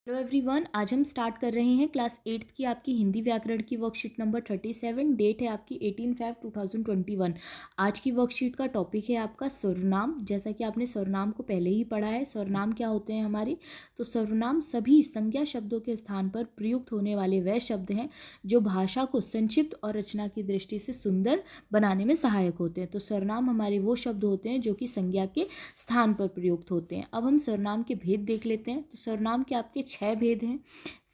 Hello everyone, आज हम start कर रहे हैं क्लास 8th की आपकी हिंदी व्याकरण की वर्कशीट नंबर 37। डेट है आपकी 18/5/2021। आज की वर्कशीट का टॉपिक है आपका सर्वनाम। जैसा कि आपने सर्वनाम को पहले ही पढ़ा है, सर्वनाम क्या होते हैं हमारे। तो सर्वनाम सभी संज्ञा शब्दों के स्थान पर प्रयुक्त होने वाले वह शब्द हैं जो भाषा को संक्षिप्त और रचना की दृष्टि से सुंदर बनाने में सहायक होते हैं। तो सर्वनाम हमारे वो शब्द होते हैं जो कि संज्ञा के स्थान पर प्रयुक्त होते हैं। अब हम सर्वनाम के भेद देख लेते हैं। तो सर्वनाम के आपके 6 भेद हैं।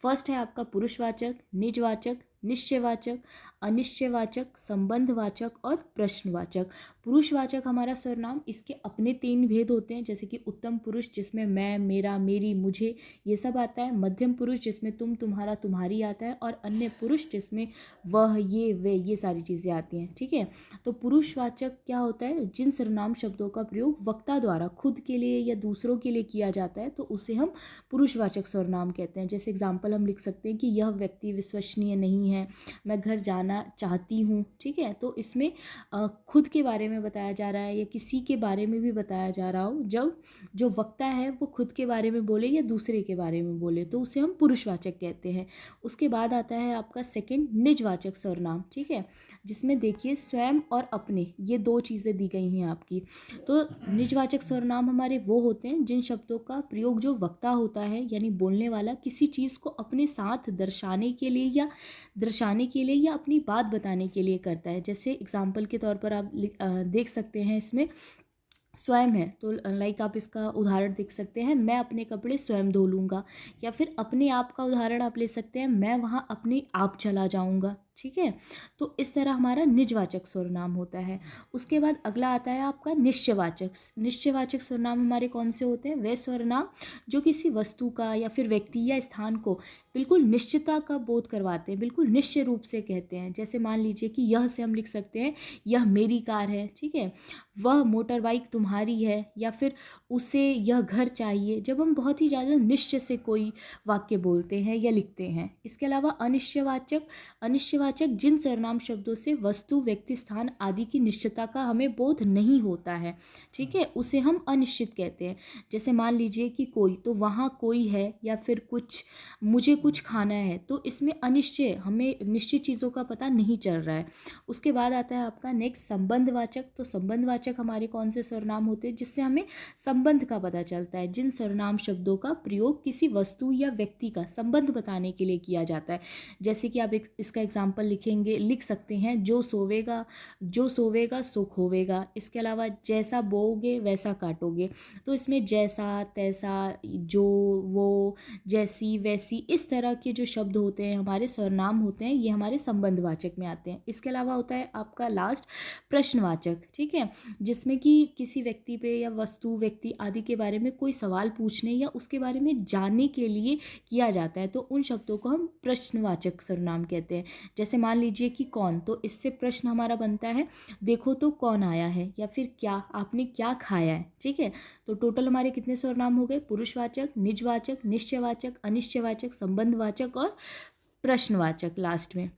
फर्स्ट है आपका पुरुषवाचक, निजवाचक, निश्चयवाचक, अनिश्चयवाचक, संबंधवाचक और प्रश्नवाचक। पुरुषवाचक हमारा सर्वनाम, इसके अपने 3 भेद होते हैं, जैसे कि उत्तम पुरुष जिसमें मैं, मेरा, मेरी, मुझे ये सब आता है। मध्यम पुरुष जिसमें तुम, तुम्हारा, तुम्हारी आता है। और अन्य पुरुष जिसमें वह, ये, वे, ये सारी चीज़ें आती हैं। ठीक है। तो पुरुषवाचक क्या होता है, जिन सर्वनाम शब्दों का प्रयोग वक्ता द्वारा खुद के लिए या दूसरों के लिए किया जाता है तो उसे हम पुरुषवाचक सर्वनाम कहते हैं। जैसे एग्जाम्पल हम लिख सकते हैं कि यह व्यक्ति विश्वसनीय नहीं है, मैं घर जाना चाहती हूँ। ठीक है। तो इसमें खुद के बारे में बताया जा रहा है या किसी के बारे में भी बताया जा रहा हो, जब जो वक्ता है वो खुद के बारे में बोले या दूसरे के बारे में बोले तो उसे हम पुरुषवाचक कहते हैं। उसके बाद आता है आपका सेकंड, निजवाचक सर्वनाम। ठीक है, जिसमें देखिए स्वयं और अपने, ये 2 चीज़ें दी गई हैं आपकी। तो निजवाचक सर्वनाम हमारे वो होते हैं जिन शब्दों का प्रयोग जो वक्ता होता है यानी बोलने वाला किसी चीज़ को अपने साथ दर्शाने के लिए या अपनी बात बताने के लिए करता है। जैसे एग्जाम्पल के तौर पर आप देख सकते हैं, इसमें स्वयं है तो लाइक आप इसका उदाहरण देख सकते हैं, मैं अपने कपड़े स्वयं धो लूँगा। या फिर अपने आप का उदाहरण आप ले सकते हैं, मैं वहाँ अपने आप चला जाऊँगा। ठीक है। तो इस तरह हमारा निजवाचक सर्वनाम होता है। उसके बाद अगला आता है आपका निश्चयवाचक। निश्चयवाचक सर्वनाम हमारे कौन से होते हैं, वे सर्वनाम जो किसी वस्तु का या फिर व्यक्ति या स्थान को बिल्कुल निश्चितता का बोध करवाते हैं, बिल्कुल निश्चय रूप से कहते हैं। जैसे मान लीजिए कि यह से हम लिख सकते हैं, यह मेरी कार है। ठीक है। वह मोटर बाइक तुम्हारी है, या फिर उसे यह घर चाहिए, जब हम बहुत ही ज़्यादा निश्चय से कोई वाक्य बोलते हैं या लिखते हैं। इसके अलावा अनिश्चयवाचक जिन सर्वनाम शब्दों से वस्तु, व्यक्ति, स्थान आदि की निश्चितता का हमें बोध नहीं होता है, ठीक है, उसे हम अनिश्चित कहते हैं। जैसे मान लीजिए कि कोई, तो वहाँ कोई है, या फिर कुछ, मुझे कुछ खाना है, तो इसमें अनिश्चय, हमें निश्चित चीज़ों का पता नहीं चल रहा है। उसके बाद आता है आपका नेक्स्ट संबंधवाचक। तो संबंधवाचक हमारे कौन से सर्वनाम होते हैं जिससे हमें संबंध का पता चलता है, जिन सर्वनाम शब्दों का प्रयोग किसी वस्तु या व्यक्ति का संबंध बताने के लिए किया जाता है। जैसे कि आप इसका एग्जाम्पल लिख सकते हैं, जो सोवेगा सो खोवेगा। इसके अलावा जैसा बोओगे वैसा काटोगे। तो इसमें जैसा, तैसा, जो, वो, जैसी, वैसी, इस तरह के जो शब्द होते हैं हमारे सर्वनाम होते हैं, ये हमारे संबंधवाचक में आते हैं। इसके अलावा होता है आपका लास्ट प्रश्नवाचक। ठीक है, जिसमें कि किसी व्यक्ति पे या वस्तु, व्यक्ति आदि के बारे में कोई सवाल पूछने या उसके बारे में जानने के लिए किया जाता है, तो उन शब्दों को हम प्रश्नवाचक सर्वनाम कहते हैं। जैसे मान लीजिए कि कौन, तो इससे प्रश्न हमारा बनता है, देखो तो कौन आया है, या फिर क्या, आपने क्या खाया है। ठीक है। तो टोटल हमारे कितने सर्वनाम हो गए, पुरुषवाचक, निजवाचक, निश्चयवाचक, अनिश्चयवाचक, संबंधवाचक और प्रश्नवाचक लास्ट में।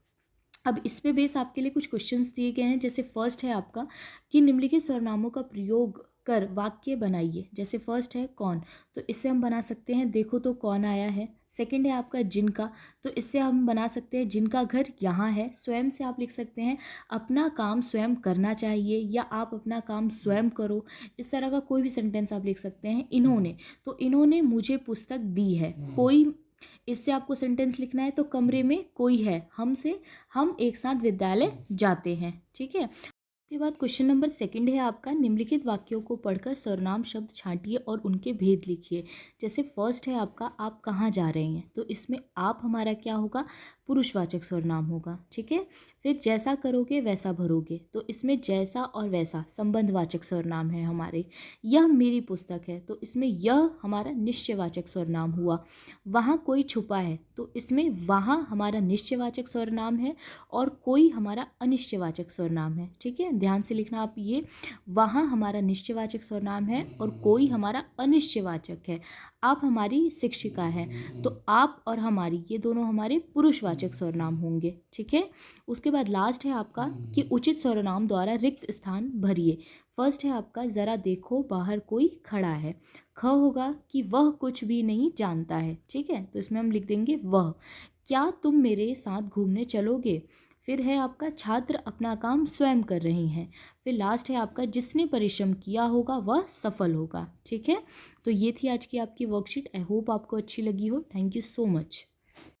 अब इस पे बेस आपके लिए कुछ क्वेश्चंस दिए गए हैं। जैसे फर्स्ट है आपका कि निम्नलिखित सर्वनामों का प्रयोग कर वाक्य बनाइए। जैसे फर्स्ट है कौन, तो इससे हम बना सकते हैं, देखो तो कौन आया है। सेकंड है आपका जिनका, तो इससे हम बना सकते हैं, जिनका घर यहाँ है। स्वयं से आप लिख सकते हैं, अपना काम स्वयं करना चाहिए, या आप अपना काम स्वयं करो। इस तरह का कोई भी सेंटेंस आप लिख सकते हैं। इन्होंने, तो इन्होंने मुझे पुस्तक दी है। कोई, इससे आपको सेंटेंस लिखना है, तो कमरे में कोई है, हम एक साथ विद्यालय जाते हैं। ठीक है। उसके बाद क्वेश्चन नंबर सेकंड है आपका, निम्नलिखित वाक्यों को पढ़कर सर्वनाम शब्द छांटिए और उनके भेद लिखिए। जैसे फर्स्ट है आपका, आप कहाँ जा रहे हैं, तो इसमें आप हमारा क्या होगा, पुरुषवाचक सर्वनाम होगा। ठीक है। फिर जैसा करोगे वैसा भरोगे, तो इसमें जैसा और वैसा संबंधवाचक सर्वनाम है हमारे। यह मेरी पुस्तक है, तो इसमें यह हमारा निश्चयवाचक सर्वनाम हुआ। वहाँ कोई छुपा है, तो इसमें वहाँ हमारा निश्चयवाचक सर्वनाम है और कोई हमारा अनिश्चयवाचक सर्वनाम है। ठीक है, ध्यान से लिखना आप ये, वहाँ हमारा निश्चयवाचक सर्वनाम है और कोई हमारा अनिश्चयवाचक है। आप हमारी शिक्षिका हैं, तो आप और हमारी, ये दोनों हमारे पुरुषवाचक वाचक सर्वनाम होंगे। ठीक है, उसके बाद लास्ट है आपका कि उचित सर्वनाम द्वारा रिक्त स्थान भरिए। फर्स्ट है आपका ज़रा देखो बाहर कोई खड़ा है। ख होगा कि वह कुछ भी नहीं जानता है। ठीक है, तो इसमें हम लिख देंगे वह। क्या तुम मेरे साथ घूमने चलोगे। फिर है आपका छात्र अपना काम स्वयं कर रही हैं। फिर लास्ट है आपका जिसने परिश्रम किया होगा वह सफल होगा। ठीक है, तो ये थी आज की आपकी वर्कशीट। आई होप आपको अच्छी लगी हो। Thank you so much.